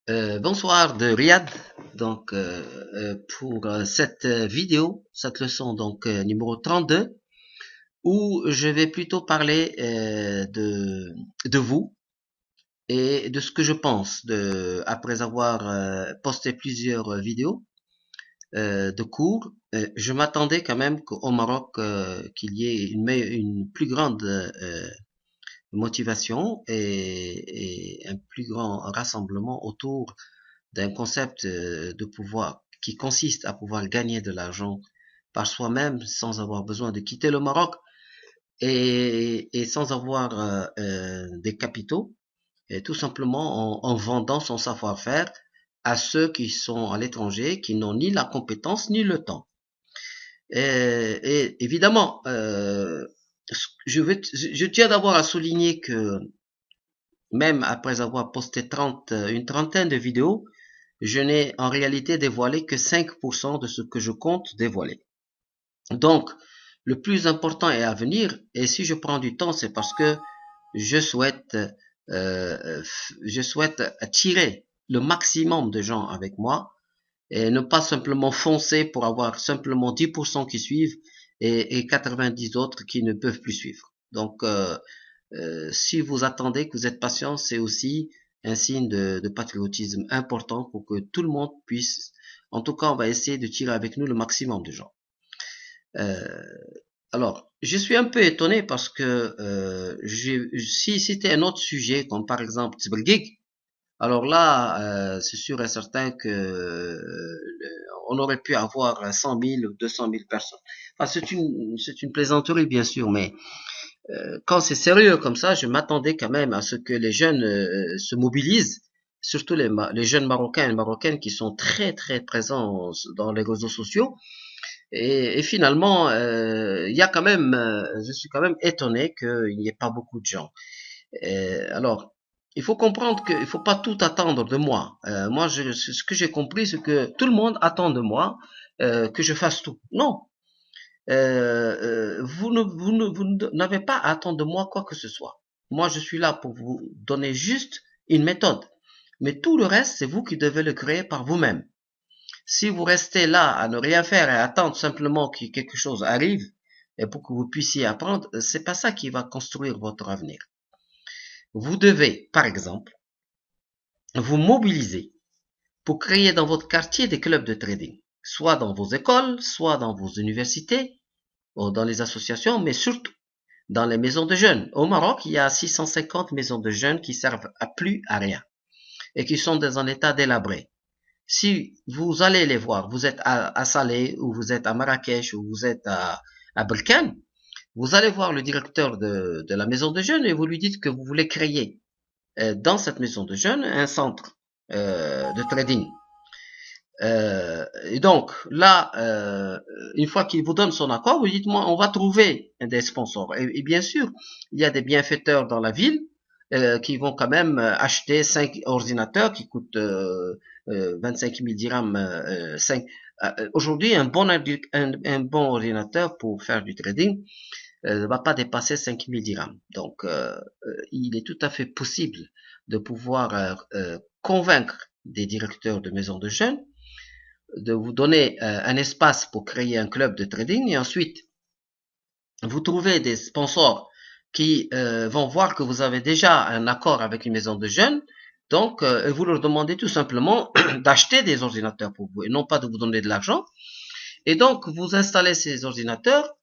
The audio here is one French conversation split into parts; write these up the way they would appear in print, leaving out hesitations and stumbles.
Bonsoir de Riyad. Donc pour cette vidéo, cette leçon donc numéro 32, où je vais plutôt parler de vous et de ce que je pense après avoir posté plusieurs vidéos de cours. Je m'attendais quand même qu'au Maroc qu'il y ait une plus grande motivation et un plus grand rassemblement autour d'un concept de pouvoir qui consiste à pouvoir gagner de l'argent par soi-même sans avoir besoin de quitter le Maroc et sans avoir des capitaux, et tout simplement en vendant son savoir-faire à ceux qui sont à l'étranger, qui n'ont ni la compétence ni le temps. Et évidemment, je tiens d'abord à souligner que même après avoir posté une trentaine de vidéos, je n'ai en réalité dévoilé que 5% de ce que je compte dévoiler. Donc, le plus important est à venir, et si je prends du temps, c'est parce que je souhaite, euh, je souhaite attirer le maximum de gens avec moi et ne pas simplement foncer pour avoir simplement 10% qui suivent et 90 autres qui ne peuvent plus suivre. Donc, si vous attendez, que vous êtes patient, c'est aussi un signe de patriotisme important pour que tout le monde puisse, en tout cas, on va essayer de tirer avec nous le maximum de gens. Euh, alors, je suis un peu étonné parce que si c'était un autre sujet, comme par exemple Tibelgig, alors là, c'est sûr et certain que on aurait pu avoir 100 000 ou 200 000 personnes. Enfin, c'est une plaisanterie, bien sûr, mais quand c'est sérieux comme ça, je m'attendais quand même à ce que les jeunes se mobilisent, surtout les jeunes Marocains et Marocaines qui sont très très présents dans les réseaux sociaux. Et finalement, il y a quand même, je suis quand même étonné qu'il n'y ait pas beaucoup de gens. Alors, il faut comprendre qu'il ne faut pas tout attendre de moi. Moi, ce que j'ai compris, c'est que tout le monde attend de moi que je fasse tout. Non, vous n'avez pas à attendre de moi quoi que ce soit. Moi, je suis là pour vous donner juste une méthode. Mais tout le reste, c'est vous qui devez le créer par vous-même. Si vous restez là à ne rien faire et attendre simplement que quelque chose arrive, et pour que vous puissiez apprendre, c'est pas ça qui va construire votre avenir. Vous devez, par exemple, vous mobiliser pour créer dans votre quartier des clubs de trading, soit dans vos écoles, soit dans vos universités, ou dans les associations, mais surtout dans les maisons de jeunes. Au Maroc, il y a 650 maisons de jeunes qui servent à plus à rien et qui sont dans un état délabré. Si vous allez les voir, vous êtes à Salé ou vous êtes à Marrakech ou vous êtes à Berkane, vous allez voir le directeur de la maison de jeunes et vous lui dites que vous voulez créer dans cette maison de jeunes un centre de trading. Et donc là, une fois qu'il vous donne son accord, vous dites moi, on va trouver des sponsors. Et bien sûr, il y a des bienfaiteurs dans la ville qui vont quand même acheter 5 ordinateurs qui coûtent 25 000 dirhams. 5. Aujourd'hui, un bon ordinateur pour faire du trading ne va pas dépasser 5 000 dirhams. Donc, il est tout à fait possible de pouvoir convaincre des directeurs de maisons de jeunes de vous donner un espace pour créer un club de trading et ensuite vous trouvez des sponsors qui vont voir que vous avez déjà un accord avec une maison de jeunes, donc vous leur demandez tout simplement d'acheter des ordinateurs pour vous et non pas de vous donner de l'argent. Et donc vous installez ces ordinateurs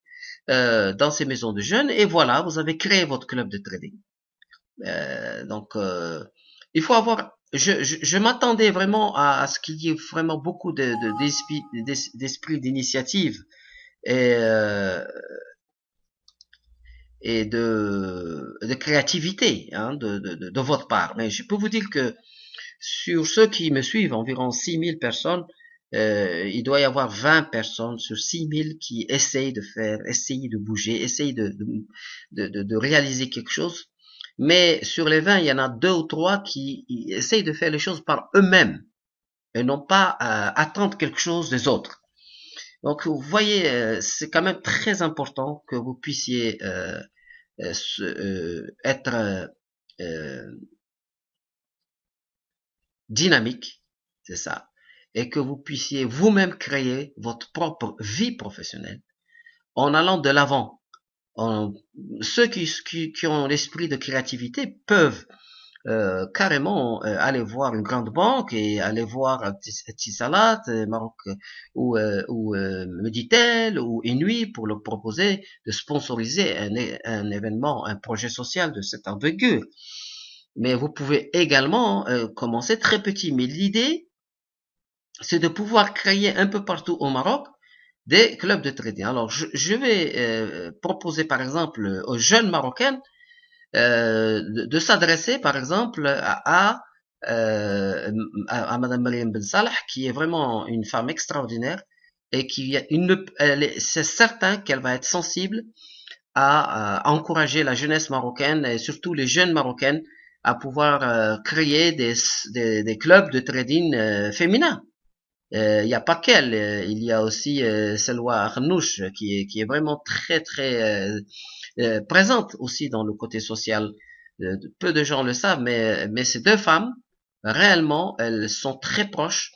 dans ces maisons de jeunes et voilà, vous avez créé votre club de trading. Donc il faut avoir je m'attendais vraiment à ce qu'il y ait vraiment beaucoup d'esprit d'initiative et, euh, et de créativité hein, de votre part. Mais je peux vous dire que sur ceux qui me suivent, environ 6000 personnes, il doit y avoir 20 personnes sur 6000 qui essayent essayent de bouger, essayent de réaliser quelque chose. Mais sur les 20, il y en a deux ou trois qui essayent de faire les choses par eux-mêmes et non pas attendre quelque chose des autres. Donc, vous voyez, c'est quand même très important que vous puissiez être dynamique, c'est ça, et que vous puissiez vous-même créer votre propre vie professionnelle en allant de l'avant. Ceux qui ont l'esprit de créativité peuvent carrément aller voir une grande banque et aller voir Tisalat, Maroc ou Meditel ou Inouï pour leur proposer de sponsoriser un événement, un projet social de cette envergure. Mais vous pouvez également commencer très petit. Mais l'idée, c'est de pouvoir créer un peu partout au Maroc des clubs de trading. Alors, je vais proposer par exemple aux jeunes Marocains de s'adresser par exemple à Madame Mariam Ben Salah, qui est vraiment une femme extraordinaire et qui c'est certain qu'elle va être sensible à encourager la jeunesse marocaine et surtout les jeunes marocaines à pouvoir créer des clubs de trading féminins. Il n'y a pas qu'elle, il y a aussi Selwa Arnouch qui est vraiment très très présente aussi dans le côté social. Peu de gens le savent, mais ces deux femmes, réellement, elles sont très proches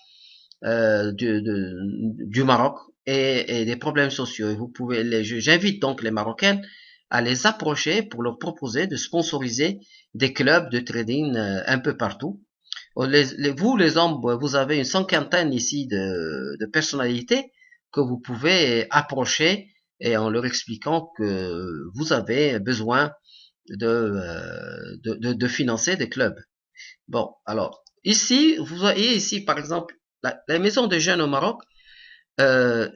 du Maroc et des problèmes sociaux. Et vous pouvez, j'invite donc les Marocaines à les approcher pour leur proposer de sponsoriser des clubs de trading un peu partout. Vous, les hommes, vous avez une cinquantaine ici de personnalités que vous pouvez approcher et en leur expliquant que vous avez besoin de financer des clubs. Bon, alors, ici, vous voyez ici, par exemple, les maisons de jeunes au Maroc, elles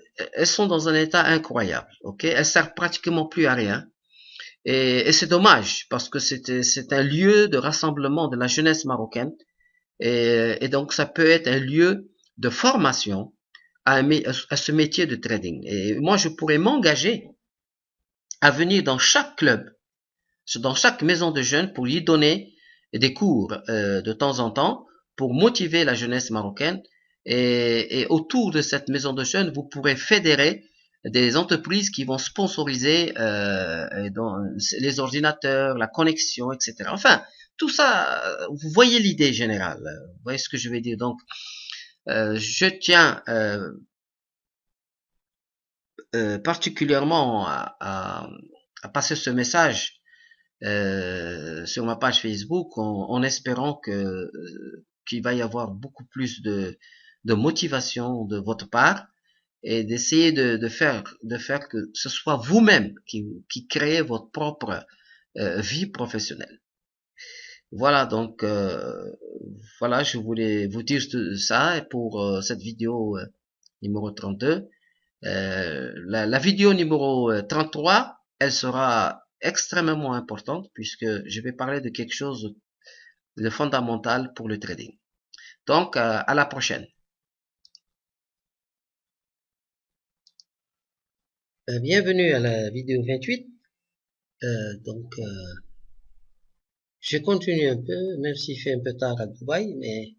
sont dans un état incroyable, ok? Elles servent pratiquement plus à rien. Et c'est dommage, parce que c'est un lieu de rassemblement de la jeunesse marocaine. Et donc, ça peut être un lieu de formation à ce métier de trading. Et moi, je pourrais m'engager à venir dans chaque club, dans chaque maison de jeunes pour y donner des cours de temps en temps pour motiver la jeunesse marocaine. Et autour de cette maison de jeunes, vous pourrez fédérer des entreprises qui vont sponsoriser les ordinateurs, la connexion, etc. Enfin, tout ça, vous voyez l'idée générale. Vous voyez ce que je veux dire. Donc, je tiens particulièrement à passer ce message sur ma page Facebook en espérant qu'il va y avoir beaucoup plus de motivation de votre part et d'essayer de faire que ce soit vous-même qui créez votre propre vie professionnelle. Voilà, donc voilà, je voulais vous dire ça pour cette vidéo numéro 32. La vidéo numéro 33, elle sera extrêmement importante puisque je vais parler de quelque chose de fondamental pour le trading. Donc, à la prochaine. Bienvenue à la vidéo 28. Je continue un peu, même s'il fait un peu tard à Dubaï, mais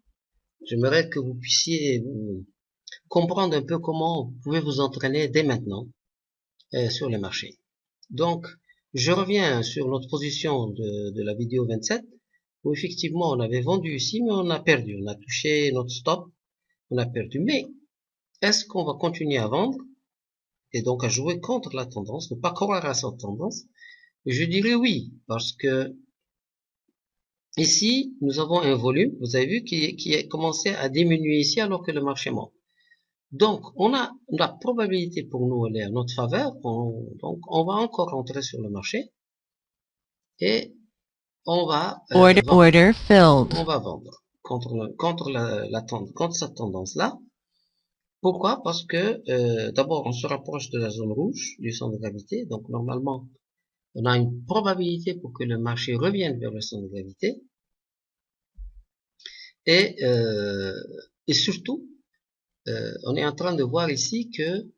j'aimerais que vous puissiez comprendre un peu comment vous pouvez vous entraîner dès maintenant sur les marchés. Donc, je reviens sur notre position de la vidéo 27, où effectivement on avait vendu ici, mais on a perdu. On a touché notre stop, on a perdu. Mais est-ce qu'on va continuer à vendre et donc à jouer contre la tendance, ne pas croire à cette tendance? Je dirais oui, parce que ici, nous avons un volume, vous avez vu, qui a commencé à diminuer ici alors que le marché monte. Donc, on a la probabilité pour nous, elle est à notre faveur. Donc, on va encore rentrer sur le marché et on va Order filled. on va vendre contre cette tendance-là. Pourquoi? Parce que d'abord, on se rapproche de la zone rouge du centre de gravité. Donc, normalement, on a une probabilité pour que le marché revienne vers le centre de gravité. Et surtout, on est en train de voir ici que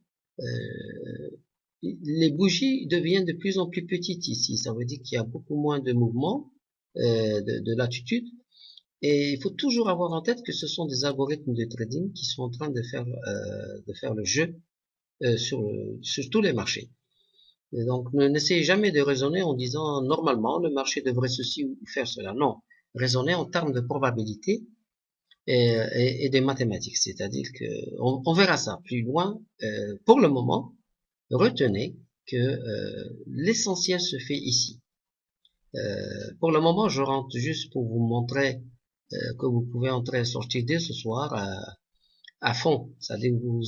les bougies deviennent de plus en plus petites ici. Ça veut dire qu'il y a beaucoup moins de mouvement de latitude. Et il faut toujours avoir en tête que ce sont des algorithmes de trading qui sont en train de faire le jeu sur tous les marchés. Et donc, n'essayez jamais de raisonner en disant normalement le marché devrait ceci ou faire cela. Non, raisonnez en termes de probabilité et des mathématiques. C'est-à-dire que on verra ça plus loin. Pour le moment, retenez que l'essentiel se fait ici. Pour le moment, je rentre juste pour vous montrer que vous pouvez entrer et sortir dès ce soir à fond. C'est-à-dire que vous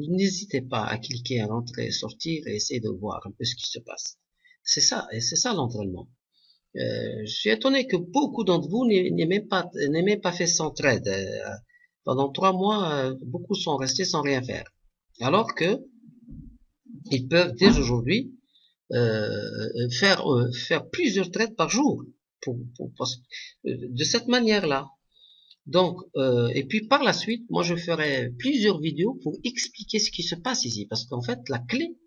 n'hésitez pas à cliquer, à rentrer et sortir et essayer de voir un peu ce qui se passe. C'est ça, et c'est ça l'entraînement. Je suis étonné que beaucoup d'entre vous n'aient même pas fait son trade. Pendant 3 mois, beaucoup sont restés sans rien faire. Alors que ils peuvent dès aujourd'hui faire plusieurs trades par jour de cette manière-là. Donc, et puis par la suite, moi je ferai plusieurs vidéos pour expliquer ce qui se passe ici, parce qu'en fait la clé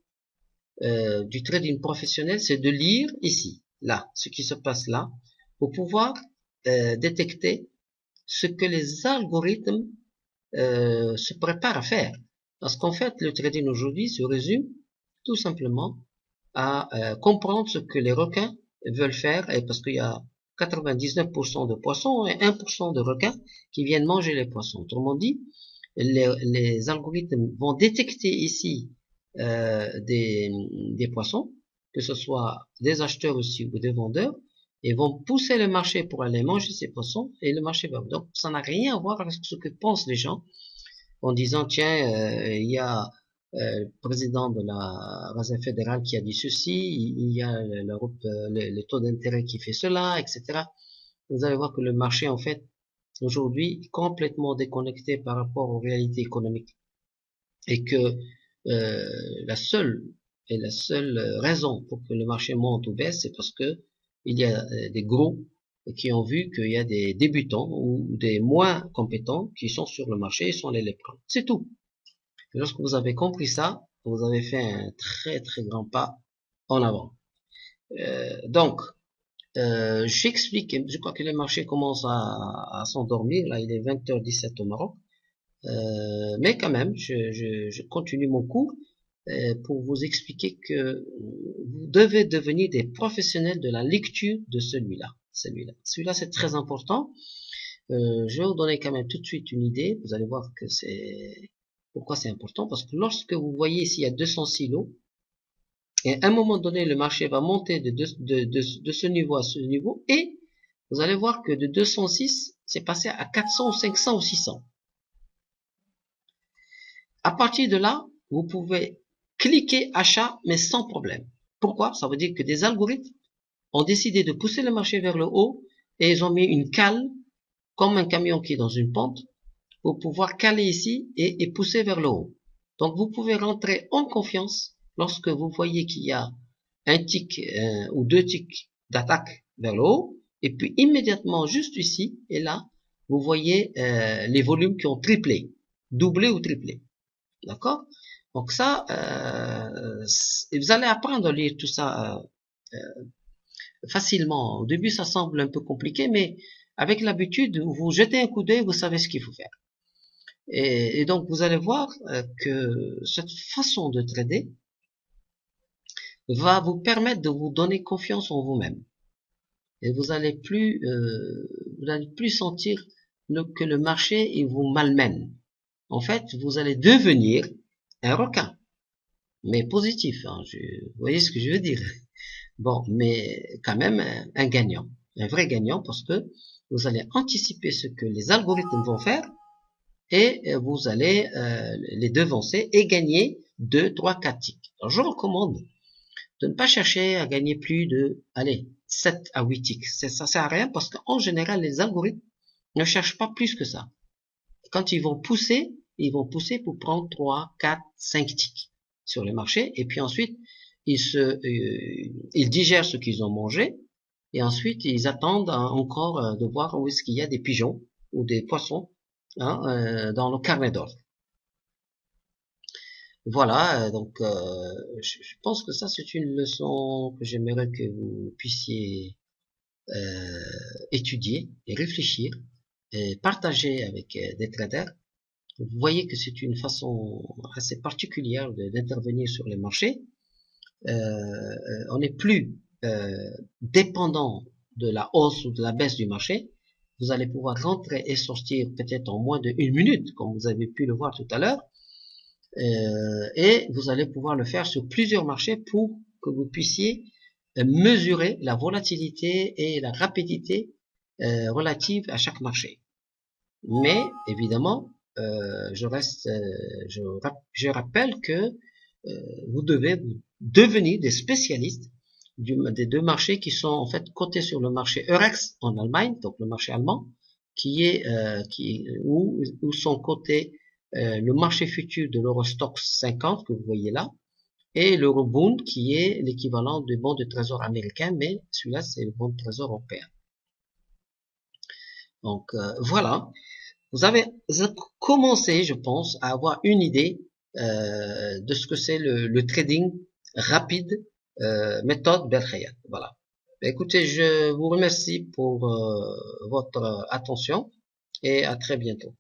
du trading professionnel, c'est de lire ici, là, ce qui se passe là, pour pouvoir détecter ce que les algorithmes se préparent à faire. Parce qu'en fait, le trading aujourd'hui se résume tout simplement à comprendre ce que les requins veulent faire, et parce qu'il y a 99% de poissons et 1% de requins qui viennent manger les poissons. Autrement dit, les algorithmes vont détecter ici des poissons, que ce soit des acheteurs aussi ou des vendeurs, et vont pousser le marché pour aller manger ces poissons, et le marché va. Donc ça n'a rien à voir avec ce que pensent les gens, en disant tiens, il y a le président de la Réserve fédérale qui a dit ceci, il y a le taux d'intérêt qui fait cela, etc. Vous allez voir que le marché, en fait, aujourd'hui, est complètement déconnecté par rapport aux réalités économiques. Et que la seule raison pour que le marché monte ou baisse, c'est parce que il y a des gros qui ont vu qu'il y a des débutants ou des moins compétents qui sont sur le marché et sont allés les prendre. C'est tout. Et lorsque vous avez compris ça, vous avez fait un très très grand pas en avant. Donc, j'explique, je crois que le marché commence à s'endormir, là il est 20h17 au Maroc, mais quand même, je continue mon cours pour vous expliquer que vous devez devenir des professionnels de la lecture de celui-là. Celui-là, c'est très important. Je vais vous donner quand même tout de suite une idée. Vous allez voir que pourquoi c'est important, parce que lorsque vous voyez ici il y a 206 lots, et à un moment donné le marché va monter de ce niveau à ce niveau, et vous allez voir que de 206 c'est passé à 400 ou 500 ou 600. À partir de là, vous pouvez cliquer achat mais sans problème. Pourquoi? Ça veut dire que des algorithmes ont décidé de pousser le marché vers le haut, et ils ont mis une cale comme un camion qui est dans une pente pour pouvoir caler ici et pousser vers le haut. Donc vous pouvez rentrer en confiance lorsque vous voyez qu'il y a un tick ou deux ticks d'attaque vers le haut, et puis immédiatement juste ici et là, vous voyez les volumes qui ont triplé, doublé ou triplé. D'accord? Donc ça, vous allez apprendre à lire tout ça facilement. Au début, ça semble un peu compliqué, mais avec l'habitude, vous jetez un coup d'œil, vous savez ce qu'il faut faire. Et donc, vous allez voir que cette façon de trader va vous permettre de vous donner confiance en vous-même. Et vous n'allez plus sentir que le marché il vous malmène. En fait, vous allez devenir un requin, mais positif. Hein, vous voyez ce que je veux dire? Bon, mais quand même un gagnant, un vrai gagnant, parce que vous allez anticiper ce que les algorithmes vont faire, et vous allez les devancer et gagner 2, 3, 4 ticks. Alors je recommande de ne pas chercher à gagner plus de, 7 à 8 ticks. Ça sert à rien, parce qu'en général, les algorithmes ne cherchent pas plus que ça. Quand ils vont pousser pour prendre 3, 4, 5 ticks sur le marché, et puis ensuite, ils digèrent ce qu'ils ont mangé, et ensuite, ils attendent encore de voir où est-ce qu'il y a des pigeons ou des poissons dans le carnet d'ordre. Voilà, donc je pense que ça c'est une leçon que j'aimerais que vous puissiez étudier et réfléchir et partager avec des traders. Vous voyez que c'est une façon assez particulière d'intervenir sur les marchés. On n'est plus dépendant de la hausse ou de la baisse du marché, vous allez pouvoir rentrer et sortir peut-être en moins de 1 minute, comme vous avez pu le voir tout à l'heure. Et vous allez pouvoir le faire sur plusieurs marchés pour que vous puissiez mesurer la volatilité et la rapidité relative à chaque marché. Mais évidemment, je rappelle que vous devez devenir des spécialistes des deux marchés qui sont en fait cotés sur le marché Eurex en Allemagne, donc le marché allemand, où sont cotés le marché futur de l'Eurostoxx 50 que vous voyez là, et l'Eurobond qui est l'équivalent du bon de trésor américain, mais celui-là c'est le bon de trésor européen. Donc voilà, vous avez commencé, je pense, à avoir une idée de ce que c'est le trading rapide, méthode Belkhayat. Voilà. Écoutez, je vous remercie pour votre attention et à très bientôt.